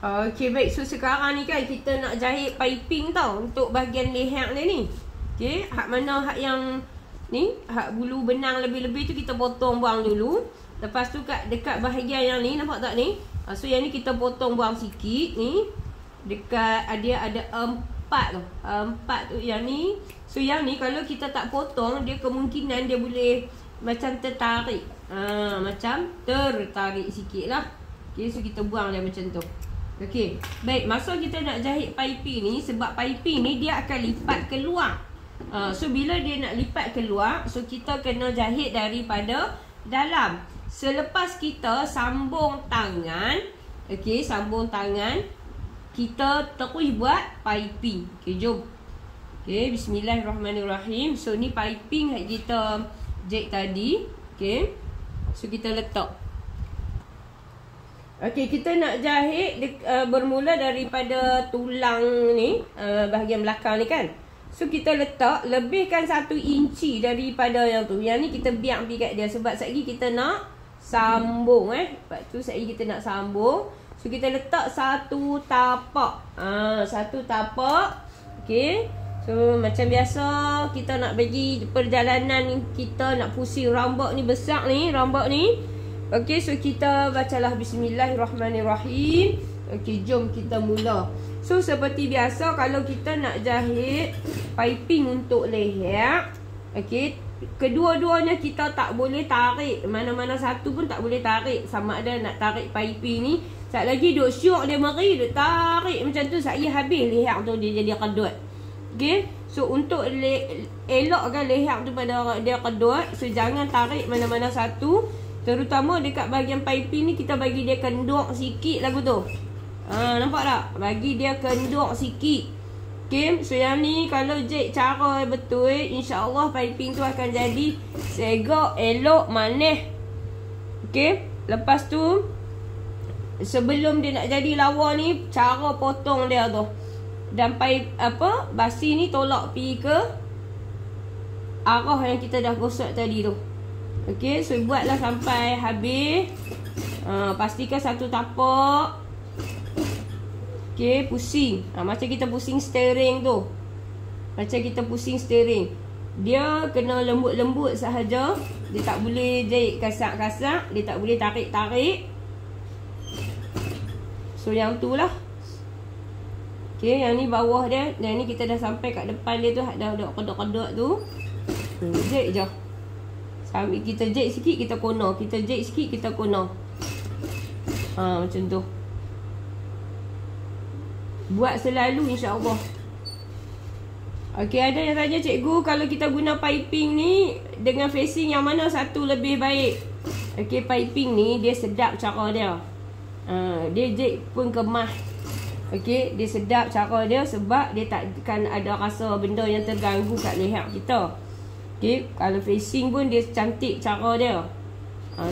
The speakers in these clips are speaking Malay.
Okey, baik. So sekarang ni kan kita nak jahit piping tau untuk bahagian leher dia ni. Okey, hak mana hak yang ni, hak bulu benang lebih-lebih tu kita potong buang dulu. Lepas tu dekat bahagian yang ni, nampak tak ni? So yang ni kita potong buang sikit ni. Dekat dia ada 4 tu. 4 tu yang ni. So yang ni kalau kita tak potong, dia kemungkinan dia boleh macam tertarik. Macam tertarik sikit lah. Okay, so kita buang dia macam tu. Okey, baik. Masa kita nak jahit piping ni, sebab piping ni dia akan lipat keluar. So bila dia nak lipat keluar, so kita kena jahit daripada dalam. Selepas kita sambung tangan, okey, sambung tangan, kita terus buat piping. Okey, jom. Okey, bismillahirrahmanirrahim. So ni piping yang kita jahit tadi. Okey, so kita letak. Okey, kita nak jahit bermula daripada tulang ni, bahagian belakang ni kan. So kita letak, lebihkan 1 inci daripada yang tu. Yang ni kita biar pergi kat dia sebab sekejap kita nak sambung Lepas tu sekejap kita nak sambung. So kita letak 1 tapak. 1 tapak. Okey. So macam biasa kita nak bagi perjalanan kita nak pusing rambut ni besar ni, rambut ni. Okey, so kita bacalah bismillahirrahmanirrahim. Okey, jom kita mula. So seperti biasa kalau kita nak jahit piping untuk leher, okey, kedua-duanya kita tak boleh tarik. Mana-mana satu pun tak boleh tarik. Sama ada nak tarik piping ni, sekejap lagi duk syok dia mari, duk tarik macam tu, saya habis leher tu dia jadi kedut. Okey, so untuk elokkan leher tu pada dia kedut, so jangan tarik mana-mana satu. Terutama dekat bahagian piping ni kita bagi dia kenduk sikit lagu tu. Nampak tak? Bagi dia kenduk sikit. Okay, so yang ni kalau jahit cara betul, insya-Allah piping tu akan jadi segak, elok, manis. Okay, lepas tu sebelum dia nak jadi lawa ni, cara potong dia tu. Dan basi ni tolak pi ke arah yang kita dah gosok tadi tu. Okey, so buatlah sampai habis. Pastikan 1 tapak. Okey, pusing. Macam kita pusing steering tu. Macam kita pusing steering. Dia kena lembut-lembut sahaja. Dia tak boleh jahit kasar-kasar. Dia tak boleh tarik-tarik. So yang tu lah. Okey, yang ni bawah dia. Yang ni kita dah sampai kat depan dia tu. Dah kedut-kedut tu. Jahit je. Sambil kita jahit sikit, kita kono. Kita jahit sikit, kita kono. Macam tu. Buat selalu insya-Allah. Okey, ada yang tanya cikgu, kalau kita guna piping ni dengan facing yang mana satu lebih baik? Okey, piping ni dia sedap cara dia. Dia jahit pun kemas. Okey, dia sedap cara dia sebab dia takkan ada rasa benda yang terganggu kat leher kita. Okay, kalau facing pun dia cantik cara dia.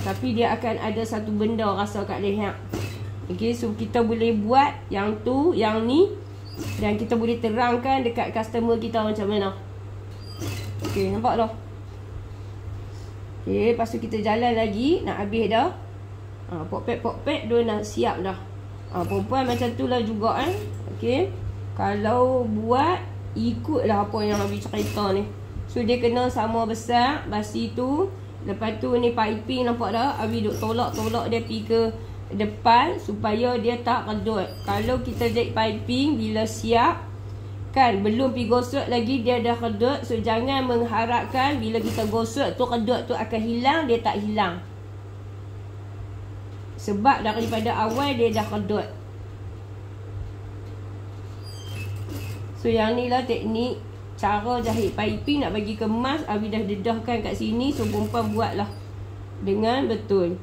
Tapi dia akan ada satu benda rasa kat leher. Okay, so kita boleh buat yang tu, yang ni. Dan kita boleh terangkan dekat customer kita macam mana. Okay, nampak dah. Okay, lepas tu kita jalan lagi. Nak habis dah. Pokpek dia nak siap dah. Perempuan macam tu lah juga Okay, kalau buat, ikutlah apa yang Abi cerita ni. So dia kena sama besar basi tu. Lepas tu ni piping, nampak dah Abi duk tolak-tolak dia pergi ke depan supaya dia tak kedut. Kalau kita jahit piping bila siap kan, belum pergi gosok lagi dia dah kedut. So jangan mengharapkan bila kita gosok tu kedut tu akan hilang. Dia tak hilang. Sebab daripada awal dia dah kedut. So yang ni lah teknik cara jahit piping nak bagi kemas. Abi dah dedahkan kat sini. So perempuan buatlah dengan betul.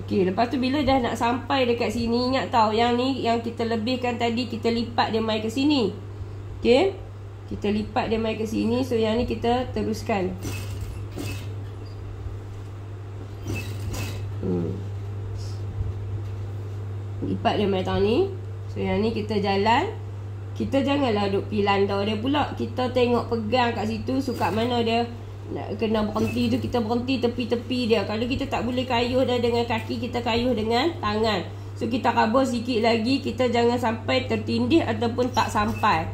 Okey, lepas tu bila dah nak sampai dekat sini, ingat tau yang ni yang kita lebihkan tadi, kita lipat dia mai ke sini. Okey, kita lipat dia mai ke sini. So yang ni kita teruskan. Lipat dia mai tang ni. So yang ni kita jalan. Kita janganlah duk pergi landau dia pula. Kita tengok pegang kat situ. So kat mana dia nak kena berhenti tu, kita berhenti tepi-tepi dia. Kalau kita tak boleh kayuh dah dengan kaki, kita kayuh dengan tangan. So kita cover sikit lagi. Kita jangan sampai tertindih ataupun tak sampai.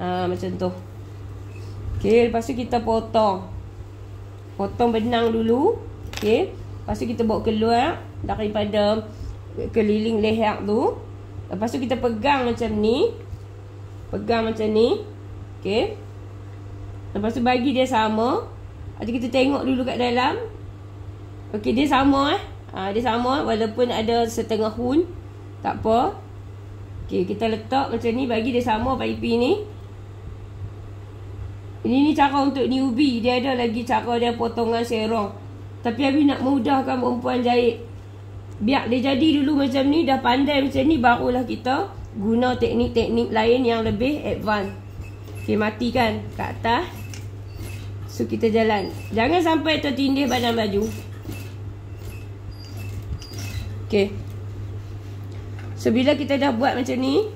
Macam tu. Okay, lepas tu kita potong. Potong benang dulu. Okay, lepas tu kita bawa keluar daripada keliling leher tu. Lepas tu kita pegang macam ni. Pegang macam ni. Okay. Lepas tu bagi dia sama. Nanti kita tengok dulu kat dalam. Okay, dia sama dia sama walaupun ada setengah hun. Tak apa. Okay, kita letak macam ni. Bagi dia sama piping ni. Ini cara untuk newbie. Dia ada lagi cara dia potongan serong. Tapi Abi nak mudahkan perempuan jahit. Biar dia jadi dulu macam ni. Dah pandai macam ni. Barulah kita guna teknik-teknik lain yang lebih advance. Okay, matikan kat atas. So kita jalan. Jangan sampai tertindih badan baju. Okay. So bila kita dah buat macam ni.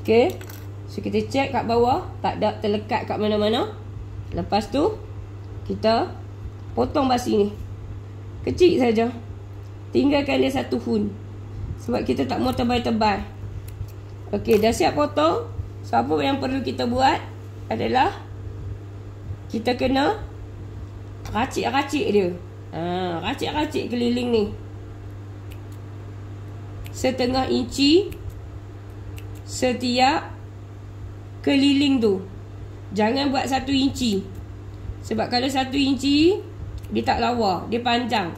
Okay. So kita check kat bawah. Tak ada terlekat kat mana-mana. Lepas tu kita potong basi ni. Kecil saja. Tinggalkan dia satu hun. Sebab kita tak mau tebal-tebal. Okay, dah siap potong. So apa yang perlu kita buat adalah kita kena racik-racik dia. Racik-racik keliling ni. Setengah inci setiap keliling tu. Jangan buat 1 inci. Sebab kalau 1 inci dia tak lawa, dia panjang.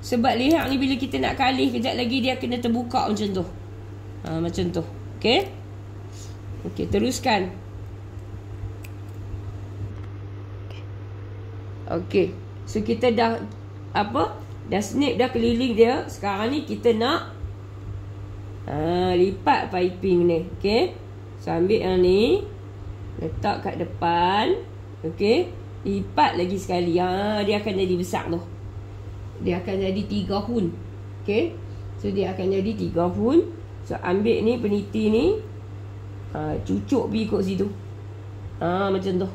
Sebab leher ni bila kita nak kalih kejap lagi dia kena terbuka macam tu. Macam tu. Okay. Okay, teruskan. Okay. So kita dah dah snip dah keliling dia. Sekarang ni kita nak lipat piping ni. Okay. So ambil yang ni, letak kat depan. Okay. Lipat lagi sekali. Dia akan jadi besar tu. Dia akan jadi 3 hun. Okay. So dia akan jadi 3 hun. So ambil ni peniti ni. Cucuk pergi ikut situ. Macam tu.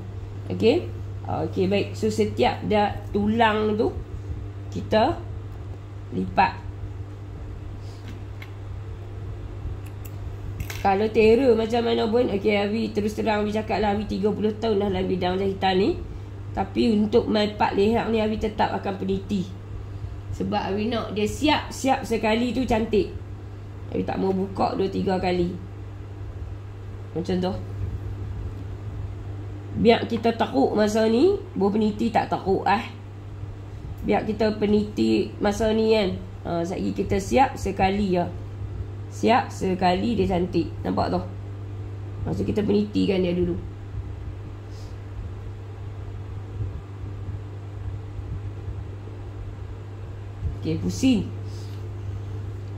Okay. Okay, baik. So setiap dah tulang tu kita lipat. Kalau terror macam mana pun. Okay, Abi terus terang Abi cakap lah, Abi 30 tahun dah dalam bidang jahitan ni. Tapi untuk melipat leher ni Abi tetap akan peniti. Sebab Abi nak dia siap sekali tu cantik. Abi tak mau buka 2-3 kali. Macam tu. Biar kita teruk masa ni, buah peniti tak teruk Biar kita peniti masa ni kan. Sekali kita siap sekali ya. Siap sekali dia cantik. Nampak tu? Masa kita penitikan dia dulu. Okay, pusing.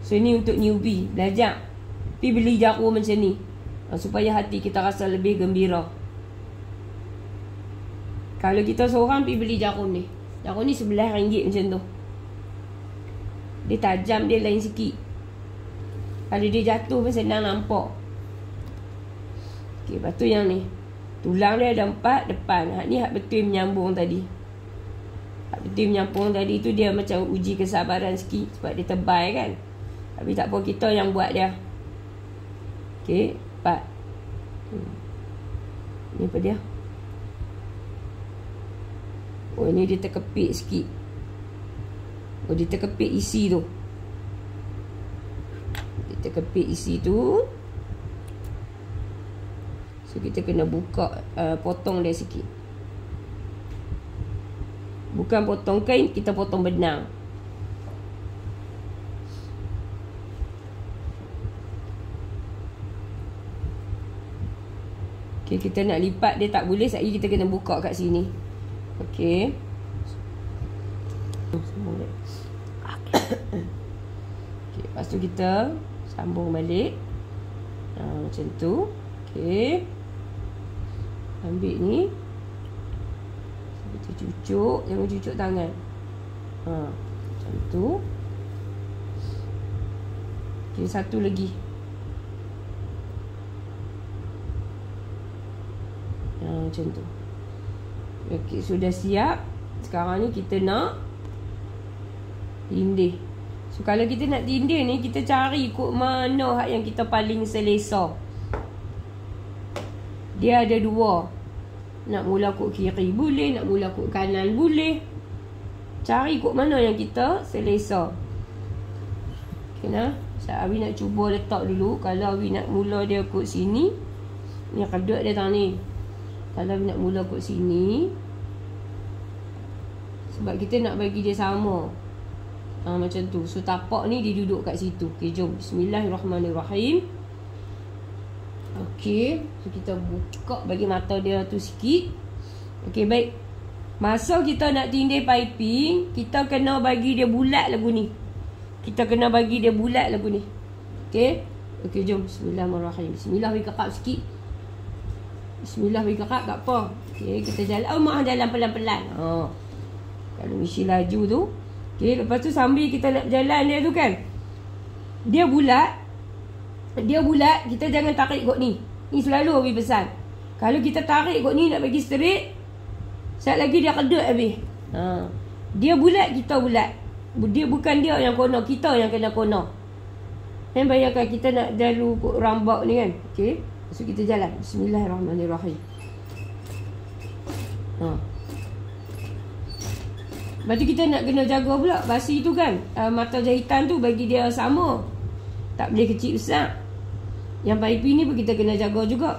So ini untuk newbie. Belajar. Pergi beli jarum macam ni. Supaya hati kita rasa lebih gembira. Kalau kita seorang pergi beli jarum ni. Jarum ni RM11 macam tu. Dia tajam, dia lain sikit. Kalau dia jatuh pun senang nampak. Okay, lepas tu yang ni. Tulang dia ada 4 depan. Hak ni hak betul menyambung tadi. Hak betul menyambung tadi tu dia macam uji kesabaran sikit. Sebab dia tebal kan. Tapi tak apa, kita yang buat dia. Okay, 4. Ni apa dia? Oh, ni dia terkepit sikit. Oh, dia terkepit isi tu. Dia terkepit isi tu. So, kita kena buka, potong dia sikit. Bukan potong kain, kita potong benang. Okay, kita nak lipat dia tak boleh. Sekali kita kena buka kat sini. Okay. Okay, lepas tu kita sambung balik. Macam tu. Okay. Ambil ni. Kita cucuk. Jangan cucuk tangan. Macam tu. Okay, satu lagi. Macam tu. Okey, sudah siap. Sekarang ni kita nak Tindih. So kalau kita nak tindih ni, kita cari ikut mana hak yang kita paling selesa. Dia ada dua. Nak mula kot kiri boleh, nak mula kot kanan boleh. Cari kot mana yang kita selesa. Okay nah. Awi nak cuba letak dulu. Kalau Awi nak mula dia kot sini, ni kedut dia tang ni. Kalau Awi nak mula kot sini, sebab kita nak bagi dia sama. Macam tu. So tapak ni dia duduk kat situ. Okay, jom. Bismillahirrahmanirrahim. Okay, so kita buka bagi mata dia tu sikit. Okay, baik. Masa kita nak tindih piping, kita kena bagi dia bulat lagu ni. Kita kena bagi dia bulat lagu ni. Okay. Okay, jom. Bismillahirrahmanirrahim. Bismillah, bagi kakak sikit. Bismillah, bagi kakak, tak apa. Okay, kita jalan. Oh, mak jalan pelan-pelan. Kalau misi laju tu. Okay, lepas tu sambil kita nak jalan dia tu kan, dia bulat. Dia bulat, kita jangan tarik kot ni. Ni selalu Abi pesan. Kalau kita tarik kot ni nak bagi straight, sekejap lagi dia kedut habis. Dia bulat, kita bulat. Dia bukan dia yang kono, kita yang kena kono. Bayangkan kita nak jalu kot rambak ni kan. Okay, so kita jalan. Bismillahirrahmanirrahim. Lepas tu kita nak kena jaga pula basi tu kan. Mata jahitan tu bagi dia sama. Tak boleh kecil besar. Yang piping ni pun kita kena jaga juga.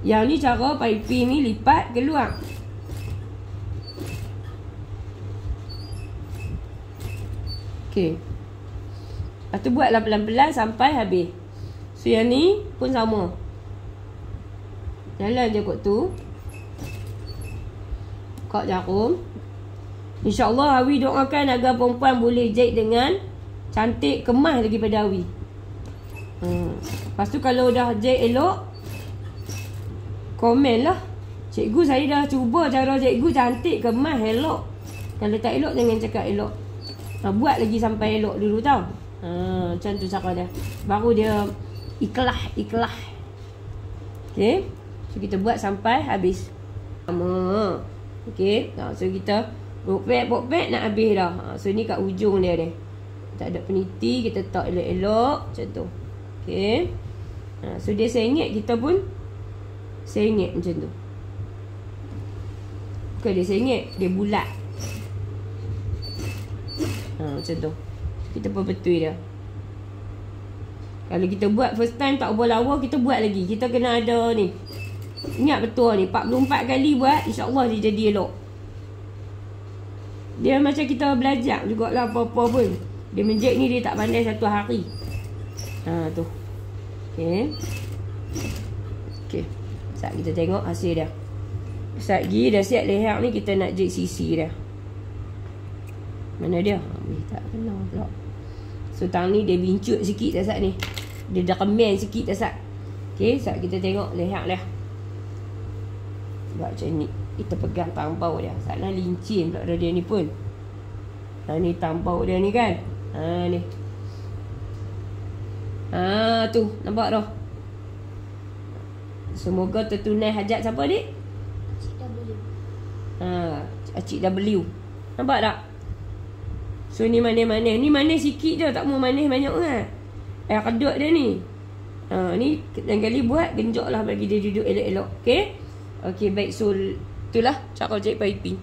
Yang ni cara piping ni lipat keluar. Okay. Lepas tu buatlah pelan-pelan sampai habis. So yang ni pun sama. Jalan je kot tu. Buka jarum. InsyaAllah Awi doakan agar perempuan boleh jahit dengan cantik, kemas lagi pada Awi. Lepas tu kalau dah jahit elok, komen lah. Cikgu, saya dah cuba cara cikgu cantik, kemas, elok. Kalau tak elok jangan cakap elok. Buat lagi sampai elok dulu tau. Macam tu cara dia. Baru dia ikhlas. Okay. So kita buat sampai habis. Okay. So kita pokpek nak habis dah. So ni kat ujung dia ni. Tak ada peniti, kita tak elok-elok macam tu. Okay. So dia sengit, kita pun sengit macam tu. Bukan dia sengit, dia bulat. Macam tu. Kita pun betul dia. Kalau kita buat first time tak lawa, kita buat lagi. Kita kena ada ni. Ingat betul ni, 44 kali buat, insyaAllah dia jadi elok. Dia macam kita belajar jugalah apa-apa pun. Dia menjahit ni dia tak pandai satu hari. Tu. Okay. Okay. Sekejap kita tengok hasil dia. Sekejap lagi dah siap leher ni, kita nak jahit sisi dia. Mana dia? Tak kena pula. So tang ni dia bincut sikit dah sat ni. Dia dah kemen sikit dah sat. Okay, sekejap kita tengok leher dia. Buat macam ni. Kita pegang tampau dia. Sana lincin pula dia ni pun. Ni tampau dia ni kan. Ni. Tu. Nampak dah. Semoga tertunai hajat siapa adik? Cik W. Cik W. Nampak tak? So ni manis-manis. Ni manis sikit je. Tak mau manis banyak kan. Kedut dia ni. Ni lain kali buat genjok lah bagi dia duduk elok-elok. Okay. Okay, baik. So itulah cara jahit piping.